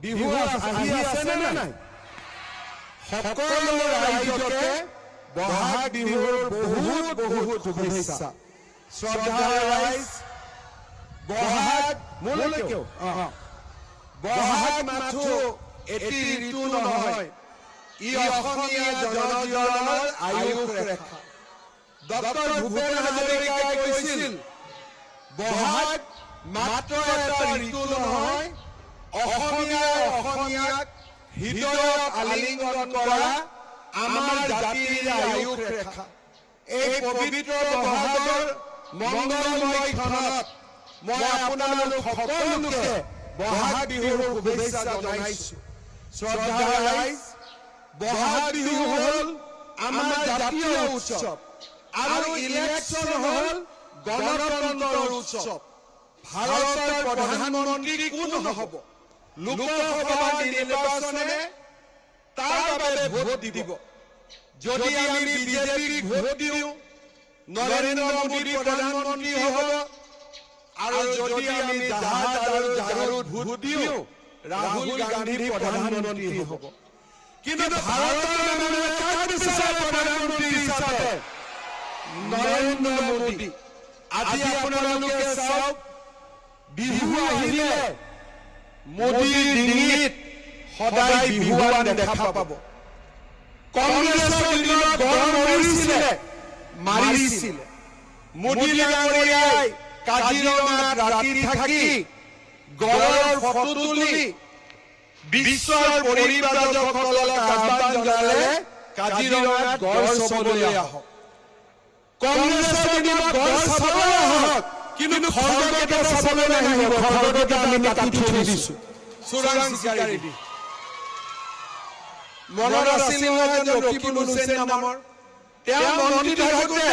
বিহু আহি আছে নে নাই? সকলো ৰাইজকে বহাগ বিহুৰ বহুত বহুত শুভেচ্ছা। শ্ৰদ্ধা ৰাইজ, বহাগ মোলৈকেও বহাগ মাথো এটি ঋতু নহয়, ই অসমীয়া জনজীৱনৰ আয়ুস ৰেখা। ডক্টৰ ভূপেন হাজৰিকাই কৈছিল, বহাগ মাত্ৰ এটা ঋতু নহয়, অসমীয়াক হৃদয়ত আলিংগন কৰা আমাৰ জাতিৰ আয়ুস ৰেখা। এই পবিত্ৰ বহাগৰ মংগলময় ক্ষণত মই আপোনালোক সকলোকে বহাগ বিহুৰ শুভেচ্ছা জনাইছো। শ্ৰদ্ধা ৰাইজ, বহাগ বিহু হ'ল আমাৰ জাতীয় উৎসৱ আৰু ইলেকশ্যন হ'ল গণতন্ত্ৰৰ উৎসৱ। ভাৰতৰ প্ৰধানমন্ত্ৰী কোন হ'ব? লোকসভা নিৰ্বাচনে তাৰ বাবে ভোট দিব। যদি আমি বিজেপিক ভোট দিওঁ, নৰেন্দ্ৰ মোদী প্ৰধানমন্ত্ৰী হ'ব, আৰু যদি আমি জাহাজ আৰু জাৰুত ভোট দিওঁ, ৰাহুল গান্ধী প্ৰধানমন্ত্ৰী হ'ব। কিন্তু ভাৰতৰ মানুহে কাক বিচাৰে প্ৰধানমন্ত্ৰী হিচাপে? নৰেন্দ্ৰ মোদী। আজি আপোনালোকে চাওক, বিহু আহিলে মোদীৰ ডিঙিত সদায় বিহুৱান দেখা পাব। কংগ্ৰেছৰ দিনত গড় মাৰিছিলে। মোদী ডাঙৰীয়াই কাজিৰঙাত ৰাতি থাকি গড়ৰ ফটো তুলি বিশ্বৰ পৰিব্ৰাজকসকলক আহ্বান জনালে, কাজিৰঙাত গড় চাবলৈ আহক। কংগ্ৰেছৰ দিনত গড় চাবলৈ আহক, কিন্তু খড়গকে চাবলৈ নাহিব। খড়গকে আমি কাটি থৈ দিছো চোৰাং চিকাৰী দি। মনত আছিল এজন ৰকিবুল হুছেইন নামৰ, তেওঁ মন্ত্ৰী থাকোতে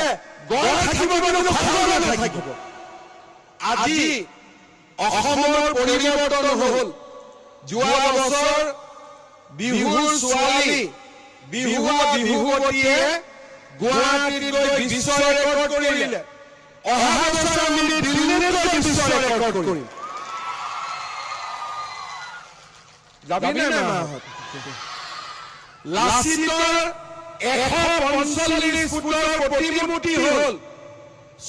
গড় থাকিব কিন্তু খড়গ নাথাকিব। আজি অসমৰ পৰিৱৰ্তন হ'ল। যোৱা বছৰ বিহুৰ ছোৱালী বিহুৱতীয়ে গুৱাহাটীত গৈ বিশ্ব ৰেকৰ্ড কৰিলে। অহা বছৰ আমি দিল্লীত গৈ বিশ্ব ৰেকৰ্ড কৰিম। যাবিনে মাহঁত? লাচিতৰ 145 ফুটৰ প্ৰতিমূৰ্তি হ'ল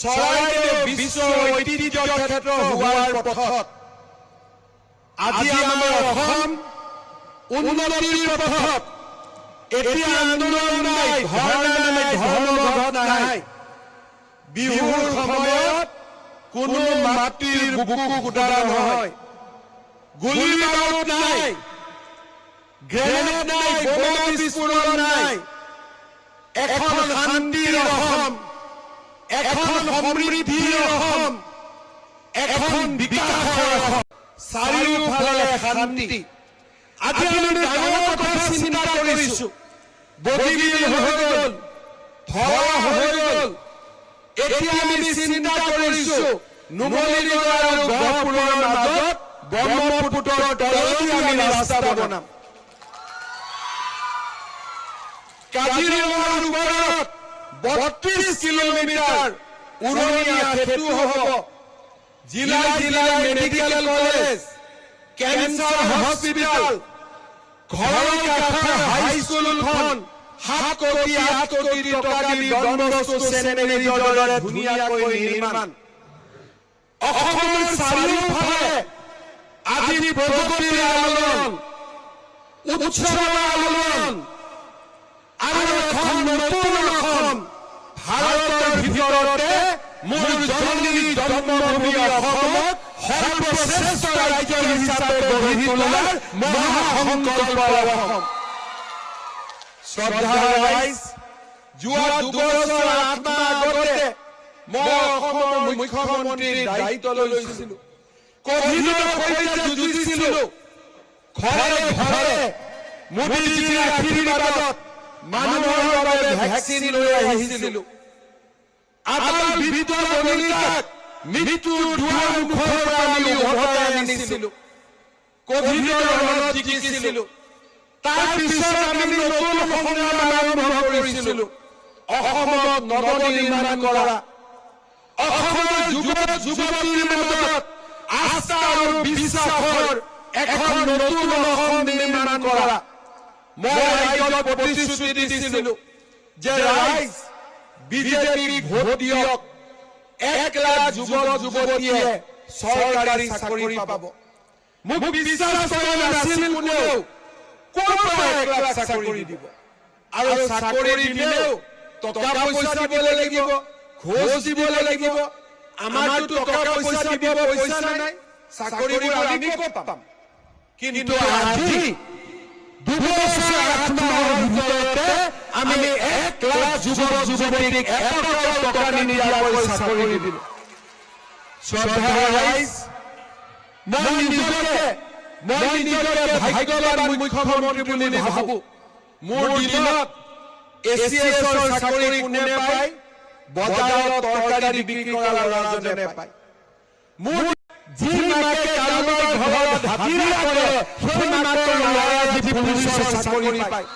চৰাইদেউ বিশ্ব ঐতিহ্য ক্ষেত্ৰ হোৱাৰ পথত। আজি আমাৰ অসম উন্নতিৰ পথত। এতিয়া আন্দোলন নাই, ধৰ্ণা নাই, ধৰ্মঘট নাই। বিহুৰ সময়ত কোনো মাতৃৰ বুকু ফুটা নহয়, গুলী বাৰুদ নাই, গ্ৰেনেড নাই, বোমা বিস্ফোৰণ নাই। এখন শান্তিৰ অসম, এখন সমৃদ্ধিৰ অসম, এখন বিকাশৰ অসম, চাৰিওফালে শান্তি। আজি আমি ডাঙৰ কথা চিন্তা কৰিছো। বগীবিল হৈ গ'ল, ধৰা হৈ গ'ল। এতিয়া আমি চিন্তা কৰিছো নুমলীগড় আৰু গহপুৰৰ মাজত ব্ৰহ্মপুত্ৰৰ তললৈ আমি ৰাস্তা বনাম। কাজিৰঙাৰ ওপৰত 32 কিলোমিটাৰ উৰণীয়া সেতু হ'ব। জিলাই জিলাই মেডিকেল কলেজ, কেঞ্চাৰ হস্পিটেল, ঘৰৰ কাষৰ হাইস্কুলখন 7 কোটি 8 কোটি টকা দি ডন বস্কো চেনেৰীৰ দৰে ধুনীয়াকৈ নিৰ্মাণ। অসমৰ চাৰিওফালে আজি প্ৰগতিৰ আলোড়ন, উৎসৱৰ আলোড়ন আৰু এখন নতুন অসম। ভাৰতৰ ভিতৰতে মোৰ জন্মভূমি অসমক সৰ্বশ্ৰেষ্ঠ ৰাজ্য হিচাপে গঢ়ি তোলাৰ মহাসংকল্পৰ অসম। শ্ৰদ্ধা ৰাইজ, যোৱা 2 বছৰ 8 মাহ আগতে মই অসমৰ মুখ্যমন্ত্ৰীৰ দায়িত্ব লৈছিলো। কভিডৰ সৈতে যুঁজিছিলো। ঘৰে ঘৰে মোদীজীৰ আশীৰ্বাদত মানুহৰ বাবে ভেকচিন লৈ আহিছিলো। আটাল বিদ্ৰোহ বনিতাক মৃত্যুৰ দুৱাৰ মুখৰ পৰা আমি উভতাই আনিছিলো। কভিডৰ ৰণত জিকিছিলো। তাৰ পিছত আমি নতুন সংগ্ৰাম আৰম্ভ কৰিছিলো। অসমত নৱ নিৰ্মাণ কৰা, অসমৰ যুৱক যুৱতীৰ মাজত আস্থা আৰু বিশ্বাসৰ এখন নতুন অসম নিৰ্মাণ কৰা মই ৰাইজক প্ৰতিশ্ৰুতি দিছিলো যে ৰাইজ বিজেপিক ভোট দিয়ক 1 লাখ যুৱক যুৱতীয়ে চৰকাৰী চাকৰি পাব মোক বিশ্বাস কৰা নাছিল কোনেও ক'ৰ পৰা 1 লাখ চাকৰি দিব আৰু চাকৰি দিলেও টকা পইচা দিবলৈ লাগিব ঘোষ দিবলৈ লাগিব আমাৰতো টকা পইচা দিব পইচা নাই চাকৰিবোৰ আমি ক'ত পাম কিন্তু আজি 2 বছৰ 8 মাহৰ ভিতৰতে আমি 1 লাখ যুৱক যুৱতীক 1 টকা নিদিয়াকৈ চাকৰি দিলো শ্ৰদ্ধাৰ ৰাইজ মই নিজকে ভাগ্যৱান মুখ্যমন্ত্ৰী বুলি ভাবো মোৰ দিনত এছিএছৰ চাকৰি কোনে পায় বজাৰত তৰকাৰী বিক্ৰী কৰা ল'ৰাজনে পায় মোৰ যি মাকে কাৰোবাৰ ঘৰত হাজিৰা কৰে সেই মাকৰ ল'ৰাই আজি পুলিচৰ চাকৰি পায়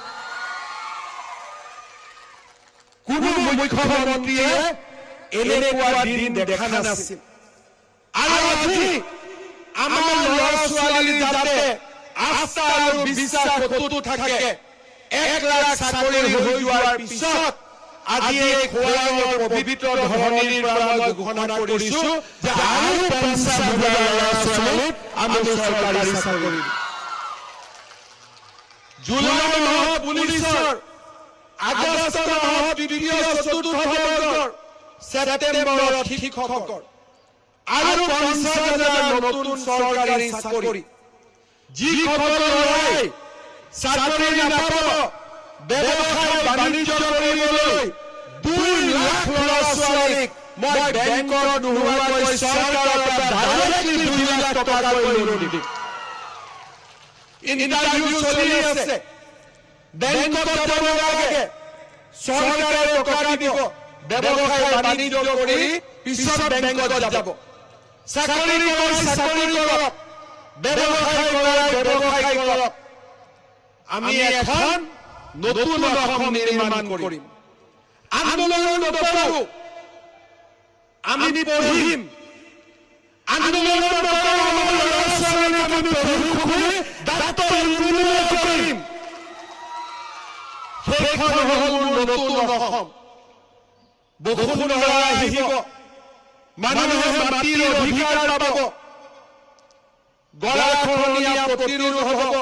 কোনো মুখ্যমন্ত্ৰীয়ে এনেকুৱা দিন দেখা নাছিল আৰু আজি আমাৰ ল'ৰা ছোৱালী যাতে আস্থা আৰু বিশ্বাস অটুট থাকে 1 লাখ চাকৰি হৈ যোৱাৰ পিছত আজি এই খোৱাঙৰ পবিত্ৰ ধৰণীৰ পৰা মই ঘোষণা কৰিছো যে আৰু 50,000 ল'ৰা ছোৱালীক আমি চৰকাৰী চাকৰি জুলাই মাহত পুলিচৰ আগষ্ট মাহত তৃতীয় চতুৰ্থ বৰ্গৰ ছেপ্টেম্বৰত শিক্ষকৰ আৰু 50,000 নতুন চৰকাৰী চাকৰি যিসকল ল'ৰাই চাকৰি নাপাব ব্যৱসায় বাণিজ্য কৰিবলৈ 2 লাখ ল'ৰা ছোৱালীক মই বেংকত নোহোৱাকৈ চৰকাৰৰ পৰা ডাইৰেক্টলি 2 লাখ টকাকৈ লোন দিম ইণ্টাৰভিউ চলি আছে বেংকত যাব লাগে চৰকাৰে টকা দিব ব্যৱসায় বাণিজ্য কৰি পিছত বেংকত যাব চাকৰি কৰক ব্যৱসায় কৰক আমি এখন নতুন অসম নিৰ্মাণ কৰিম আন্দোলন নকৰো আমি পঢ়িম আন্দোলন নকৰো আমাৰ ল'ৰা ছোৱালীক আমি পঢ়ি ডাক্তৰ ইঞ্জিনিয়াৰ কৰিম সেইখন হ'ল নতুন অসম বসুন্ধৰা আহিব মানুহে মাটিৰ অধিকাৰ পাব গৰাখহনীয়া প্ৰতিৰোধ হ'ব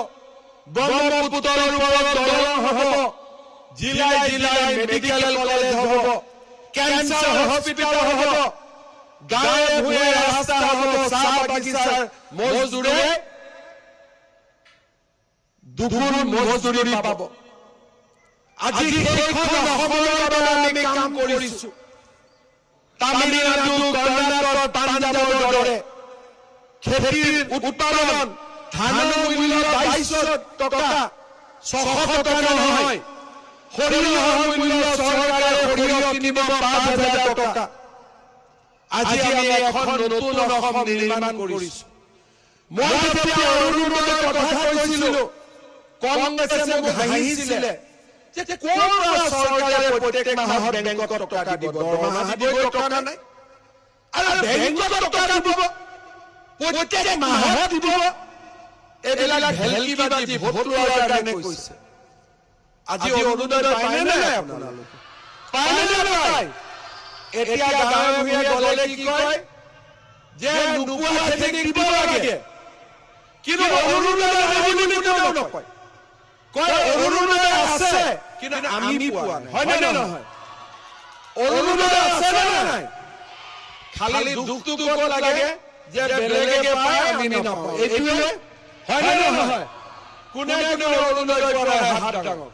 ব্ৰহ্মপুত্ৰৰ ওপৰত দলং হ'ব জিলাই জিলাই মেডিকেল কলেজ হ'ব কেঞ্চাৰ হস্পিটেল হ'ব গাঁৱে ভূঞে ৰাস্তা হ'ব চাহ বাগিচাৰ মজদুৰে দুগুণ মজদুৰি পাব আজি সেইখন অসমৰ বাবে আমি কাম কৰিছো তামিলনাডু কৰ্ণাটক পাঞ্জাবৰ দৰে খেতিৰ উৎপাদন ধানৰ মূল্য 2200 টকা 600 টকা নহয় সৰিয়হৰ মূল্য চৰকাৰে সৰিয়হ কিনিব 5,000 টকা আজি আমি এখন নতুন অসম নিৰ্মাণ কৰিছো মই যেতিয়া অৰুণোদয়ৰ কথা কৈছিলো কংগ্ৰেছে মোক হাঁহিছিলে যে ক'ৰ পৰা চৰকাৰে প্ৰত্যেক মাহত বেংকত টকা দিব দৰমহা দিব টকা নাই আৰু বেংকত টকা দিব প্ৰত্যেক মাহত দিব এইবিলাক ভেলকি বাজি ভোট লোৱাৰ কাৰণে কৈছে আজি অৰুণোদয় পায় নে নাই আপোনালোকে পায় নে নাপায় এতিয়া গাঁৱে ভূঞে গ'লে কি কয় যে নোপোৱা খেতিক দিব লাগে কিন্তু অৰুণোদয় নাই বুলি কোনেও নকয় কয় অৰুণোদয় আছে কিন্তু আমি পোৱা নাই হয় নে নহয় অৰুণোদয় আছে নে নাই খালি দুখটো ক'ত লাগে যে বেলেগে পায় আমি নাপাওঁ এইটোৱে হয় নে নহয় কোনে কোনে অৰুণোদয় পৰা হাত ডাঙৰ